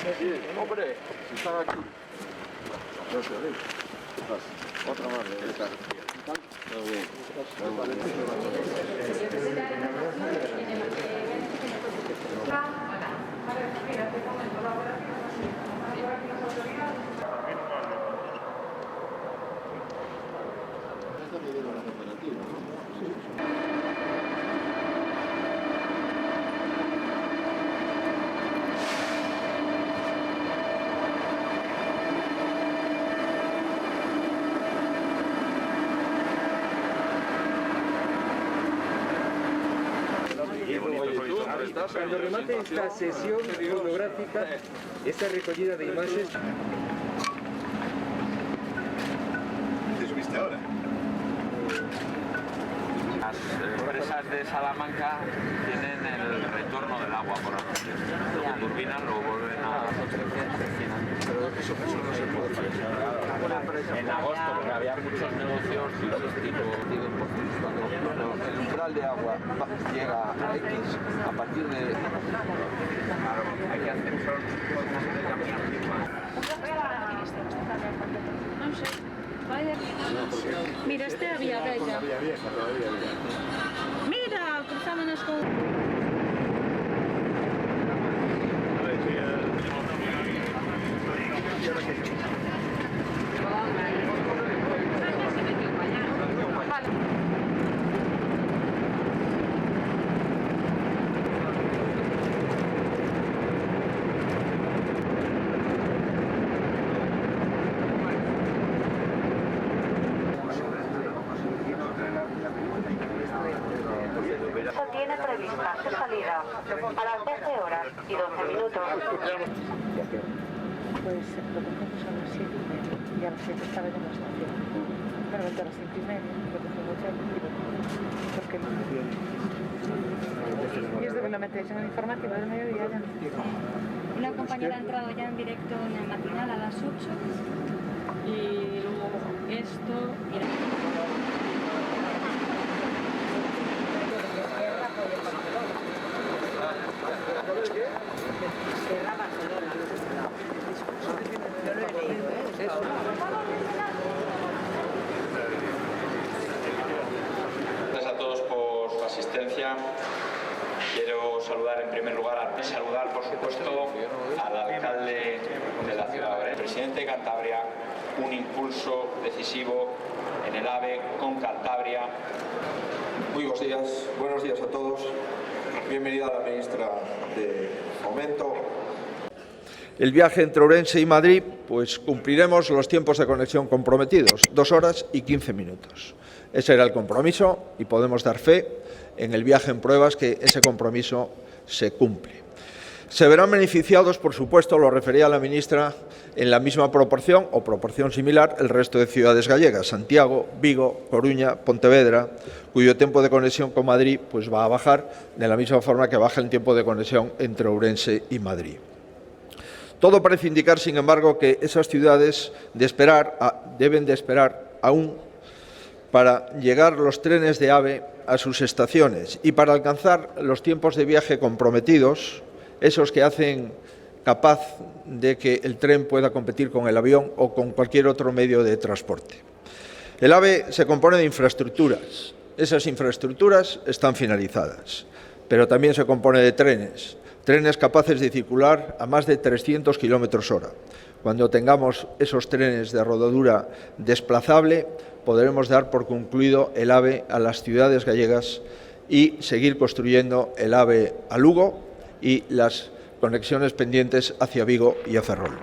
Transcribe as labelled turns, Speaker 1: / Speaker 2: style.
Speaker 1: Sí, hombre, si están aquí. No sé, otra más. Muy bien.
Speaker 2: Cuando remate esta sesión fotográfica, esta recogida de imágenes...
Speaker 3: ¿Te subiste ahora?
Speaker 4: Las empresas de Salamanca tienen el retorno del agua por la turbinas, lo vuelven a...
Speaker 1: Pero eso no se puede hacer.
Speaker 4: En agosto, porque había muchos negocios y ese tipo.
Speaker 1: Cuando el umbral de agua llega a X, a partir de...
Speaker 4: Claro, hay que hacer
Speaker 5: No sé. Mira, este había bella. Mira, cruzámonos con...
Speaker 6: Tiene prevista su salida a las 12 horas y 12 minutos.
Speaker 7: Pues lo cogemos a las 7:30 y a las 7 estaba ya en la estación. Pero a las 5:30 lo cogemos ya porque y es de que lo metéis en el informativo del mediodía ya.
Speaker 5: Una compañera ha entrado ya en directo en el matinal a las 8 y luego esto...
Speaker 4: Gracias a todos por su asistencia. Quiero saludar en primer lugar, por supuesto, al alcalde de la ciudad, el presidente de Cantabria, un impulso decisivo en el AVE con Cantabria.
Speaker 1: Muy buenos días a todos. Bienvenida a la ministra de Fomento.
Speaker 8: El viaje entre Ourense y Madrid, pues cumpliremos los tiempos de conexión comprometidos, 2 horas y 15 minutos. Ese era el compromiso y podemos dar fe en el viaje en pruebas que ese compromiso se cumple. Se verán beneficiados, por supuesto, lo refería la ministra, en la misma proporción o proporción similar el resto de ciudades gallegas, Santiago, Vigo, Coruña, Pontevedra, cuyo tiempo de conexión con Madrid pues va a bajar de la misma forma que baja el tiempo de conexión entre Ourense y Madrid. Todo parece indicar, sin embargo, que esas ciudades deben de esperar aún para llegar los trenes de AVE a sus estaciones y para alcanzar los tiempos de viaje comprometidos, esos que hacen capaz de que el tren pueda competir con el avión o con cualquier otro medio de transporte. El AVE se compone de infraestructuras. Esas infraestructuras están finalizadas, pero también se compone de trenes capaces de circular a más de 300 km/h. Cuando tengamos esos trenes de rodadura desplazable, podremos dar por concluido el AVE a las ciudades gallegas y seguir construyendo el AVE a Lugo y las conexiones pendientes hacia Vigo y a Ferrol.